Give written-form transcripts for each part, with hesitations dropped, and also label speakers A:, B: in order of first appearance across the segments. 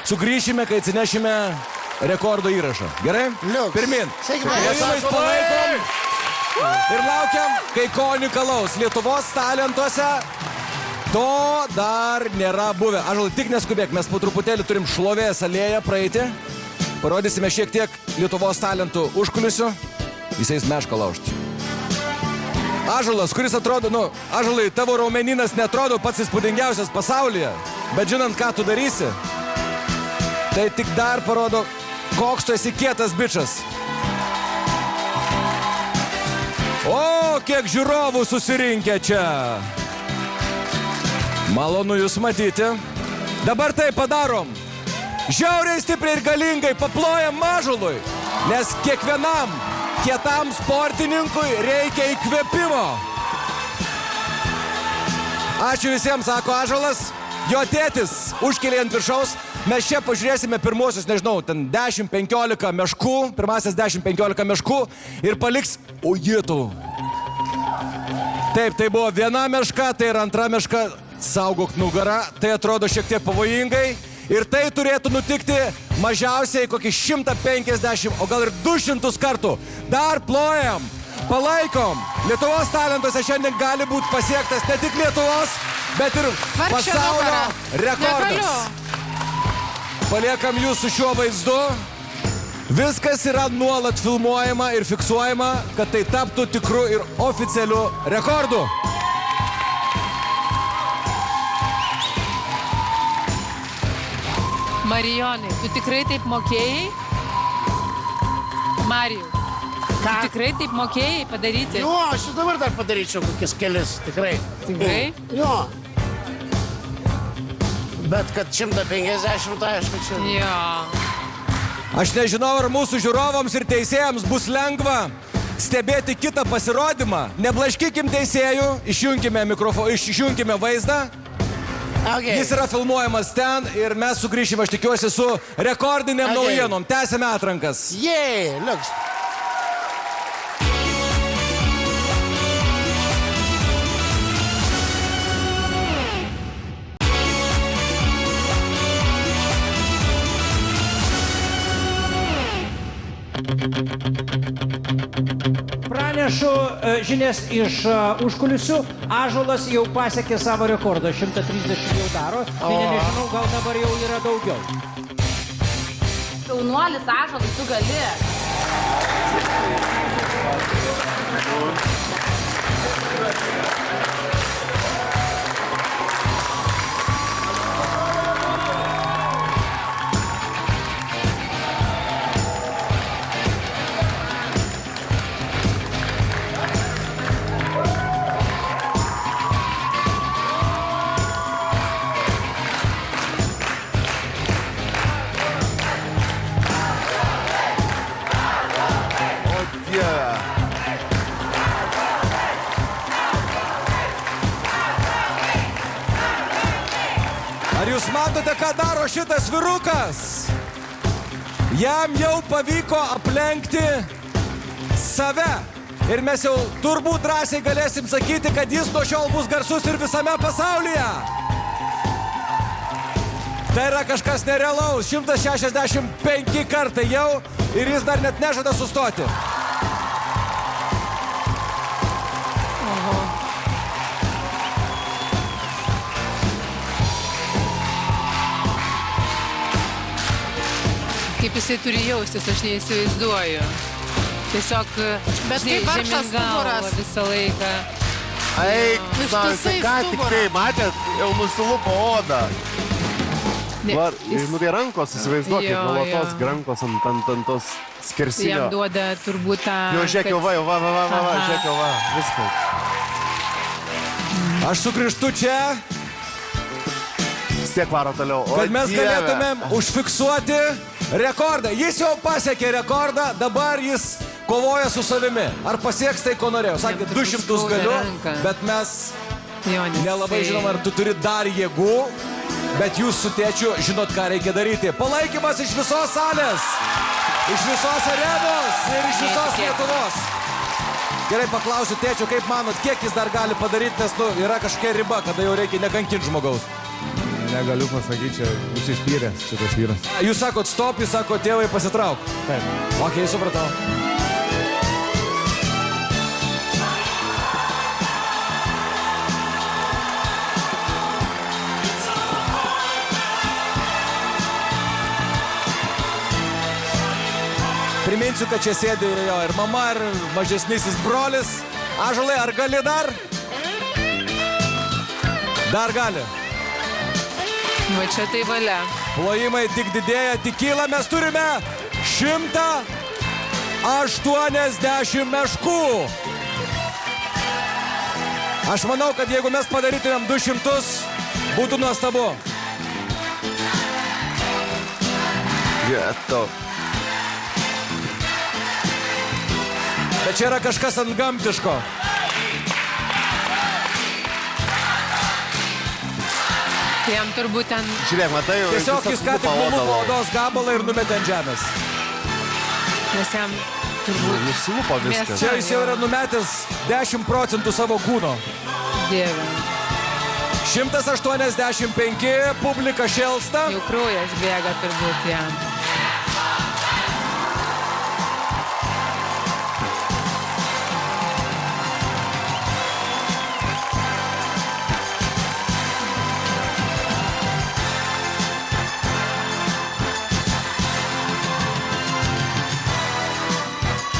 A: sugrįšime, kai atsinešime rekordo įrašą. Gerai?
B: Liuks.
A: Pirmin.
B: Sėkmės.
A: Plojimais palaikom. Ir laukiam, kai ko unikalaus. Lietuvos talentuose to dar nėra buvę. Ąžuolai, tik neskubėk, mes po truputėlį turim šlovės alėją praeiti. Parodysime šiek tiek Lietuvos talentų užkulisių. Visais mešką laužti. Ąžuolas, kuris atrodo, Ąžuolai, tavo raumeninas netrodo pats įspūdingiausias pasaulyje, bet žinant, ką tu darysi, tai tik dar parodo, koks tu esi kietas bičas. O, kiek žiūrovų susirinkę čia. Malonu jūs matyti. Dabar tai padarom. Žiauriai stipriai ir galingai paplojam Ąžuolui, nes kiekvienam kietam sportininkui reikia įkvėpimo. Ačiū visiems, sako Ąžuolas. Jo tėtis užkėlė ant viršaus. Mes čia pažiūrėsime pirmosius, nežinau, ten 10-15 meškų, pirmasis 10-15 meškų ir paliks, o jėtų. Taip, tai buvo viena meška, tai ir antra meška, saugok nugarą, tai atrodo šiek tiek pavojingai ir tai turėtų nutikti mažiausiai kokį 150, o gal ir 200 kartų. Dar plojam, palaikom. Lietuvos talentuose šiandien gali būti pasiektas ne tik Lietuvos, bet ir pasaulio rekordas. Paliekam jūs su šiuo vaizdu. Viskas yra nuolat filmuojama ir fiksuojama, kad tai taptų tikru ir oficialiu rekordu.
C: Marijonai, tu tikrai taip mokėjai? Marijau, tu tikrai taip mokėjai padaryti?
B: Jo, aš ir dabar dar padaryčiau kokius kelis, tikrai.
C: Tikrai?
B: Jo. Bet kad 150, tai aišku, čia...
C: Jo.
A: Aš nežinau, ar mūsų žiūrovams ir teisėjams bus lengva stebėti kitą pasirodymą. Neblaškykim teisėjų, išjunkime vaizdą.
B: Okay.
A: Jis yra filmuojamas ten ir mes sugrįšime, aš tikiuosi, su rekordinėm naujienom. Tęsime atrankas.
B: Jei, liuks.
D: Pranešu žinias iš užkulisių. Ąžuolas jau pasiekė savo rekordą. 130 jau daro. Tai nežinau, gal dabar jau yra daugiau.
E: Jaunuolis Ąžuolai, tu gali.
A: Ar jūs matote, ką daro šitas vyrukas? Jam jau pavyko aplenkti save. Ir mes jau turbūt drąsiai galėsim sakyti, kad jis nuo šiol bus garsus ir visame pasaulyje. Tai yra kažkas nerealaus. 165 kartai jau ir jis dar net nežada sustoti.
C: Kaip jisai turi jaustis, aš neįsivaizduoju. Tiesiog žemyn galvą visą laiką.
F: Eik, ką tik tai, matėt, jau nusilupo odą. Tai rankos, įsivaizduokit, nuolatos rankos ant tos skersinio.
C: Jam duoda turbūt tą...
F: Jo, žiūrėk jau žiūrėk jau viskas.
A: Aš sugrįžtu čia,
F: vis tiek varo toliau.
A: kad mes galėtumėm užfiksuoti rekordą. Jis jau pasiekė rekordą, dabar jis kovoja su savimi. Ar pasieks tai, ko norėjau? Sakė, 200 galiu, bet mes nelabai žinom, ar tu turi dar jėgų, bet jūs su tėčiu žinot, ką reikia daryti. Palaikymas iš visos salės, iš visos arenos ir iš visos Lietuvos. Gerai, paklausiu tėčio, kaip manot, kiek jis dar gali padaryti, nes yra kažkokia riba, kada jau reikia nekankinti žmogaus.
E: Negaliu pasakyti, čia užsispyręs šitas vyras.
A: Jūs sakot stop, jūs sakot tėvai pasitrauk.
D: Taip.
A: Ok, supratau. Priminsiu, kad čia sėdi jo ir mama, ir mažesnysis brolis. Ąžuolai, ar gali dar? Dar gali.
C: Va čia tai valia.
A: Plojimai tik didėja, tik kyla. Mes turime 180 meškų. Aš manau, kad jeigu mes padarytumėm 200, būtų nuostabu.
F: Geto.
A: Bet čia yra kažkas antgamtiško.
C: Jam turbūt ten
F: Žiūrėk, matai, jau
A: Tiesiog jis ką tik nulupo odos gabalą ir numetė ant žemės.
C: Nes jam turbūt
F: Nusilupo viskas.
A: Čia jis jau yra numetęs 10% savo kūno.
C: Dieve.
A: 185, publika šėlsta.
C: Jau kraujas bėga turbūt jam.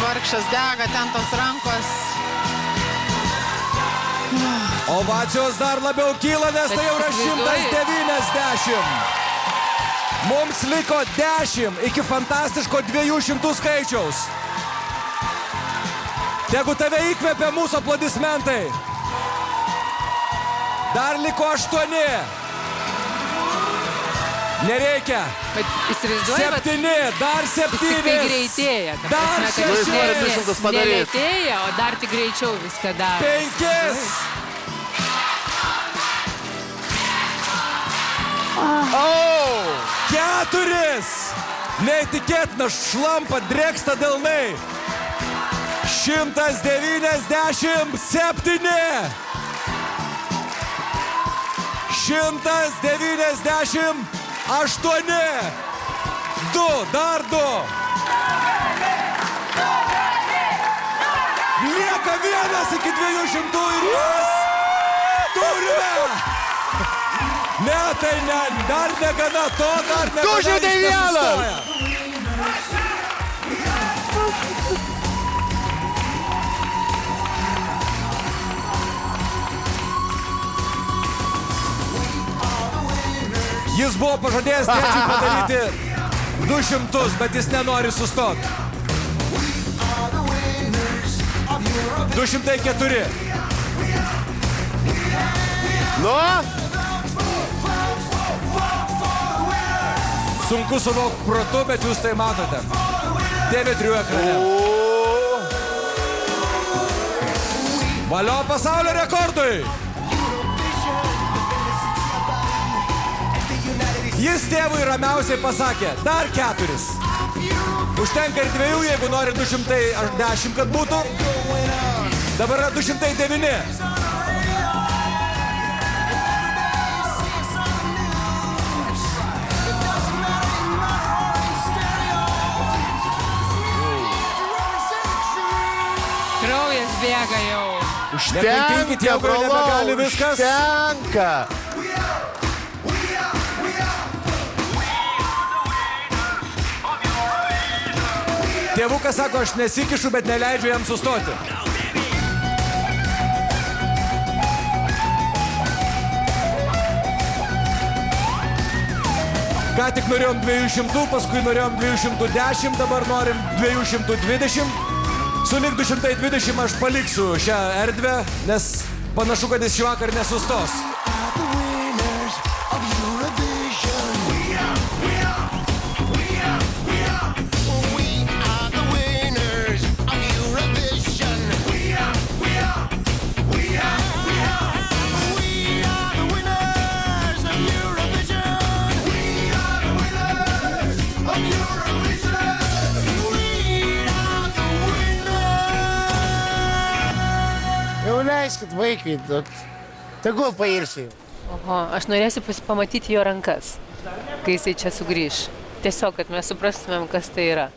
G: Vargšas dega, ten tos rankos.
A: Ovacijos dar labiau kyla, nes tai jau yra 190. Mums liko 10 iki fantastiško 200 skaičiaus. Tegu tave įkvėpia mūsų aplodismentai. Dar liko 8. Nereikia.
C: Bet įsivaizduoju,
A: 7, dar 7.
C: tik tai greitėja. Ta
A: Dar
C: prasme, kad
A: šeši.
C: jis
F: Nori 200 padaryt.
C: nelėtėja, o dar tik greičiau viską daro.
A: 5.
F: Oh!
A: 4. Neįtikėtina, šlampa, drėksta delnai. 197. 198. 2, dar 2. Lieka 1 iki 200 ir mes turime. Ne, tai ne, dar negana to, dar negana.
F: 201.
A: nesustoja. Jis buvo pažadėjęs tėčiui padaryti 200, bet jis nenori sustoti. 204.
F: Nu?
A: Sunku suvokti protu, bet jūs tai matote. TV3 ekrane. Valio pasaulio rekordui. Jis tėvui ramiausiai pasakė, dar 4. Užtenka ir 2, jeigu nori 210, kad būtų. Dabar yra 209.
C: Kraujas bėga jau.
A: Nekaltinkit, jau jau nebegali viskas.
F: Užtenka.
A: Tėvukas sako, aš nesikišu, bet neleidžiu jam sustoti. Ką tik norėjom 200, paskui norėjom 210, dabar norim 220. Sulig 220 aš paliksiu šią erdvę, nes panašu, kad jis šį vakar nesustos.
B: Jau leiskit vaikai, tegul pailsi.
C: Oho, aš norėsiu pamatyti jo rankas, kai jisai čia sugrįš. Tiesiog, kad mes suprastumėm, kas tai yra.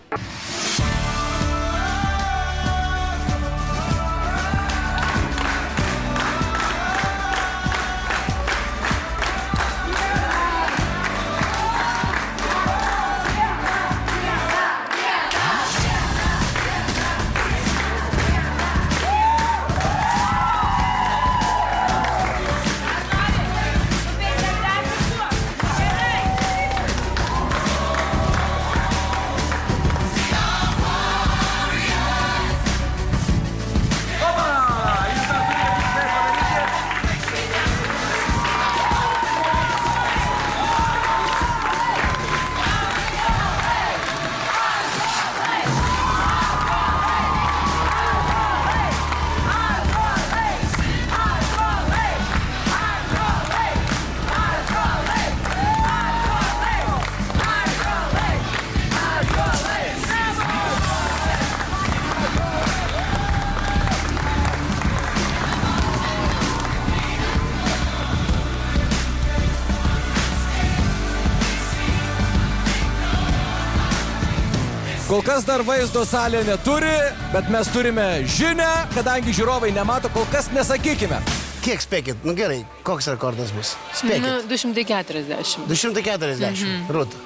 A: Kol kas dar vaizdo salė neturi, bet mes turime žinią, kadangi žiūrovai nemato, kol kas nesakykime.
B: Kiek spėkit? Nu gerai, koks rekordas bus? Spėkit.
C: Nu, 240.
B: 240. Rūta.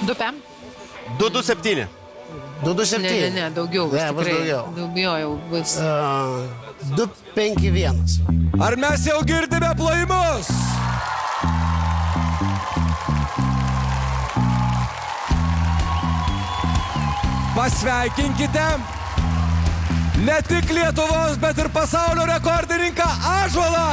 G: 2-5.
F: 227.
B: 227.
C: Ne, daugiau bus
B: Ne, bus
C: tikrai.
B: daugiau.
C: Daugiau jau bus.
B: 251.
A: Ar mes jau girdime plojimus? Pasveikinkite ne tik Lietuvos, bet ir pasaulio rekordininką Ąžuolą!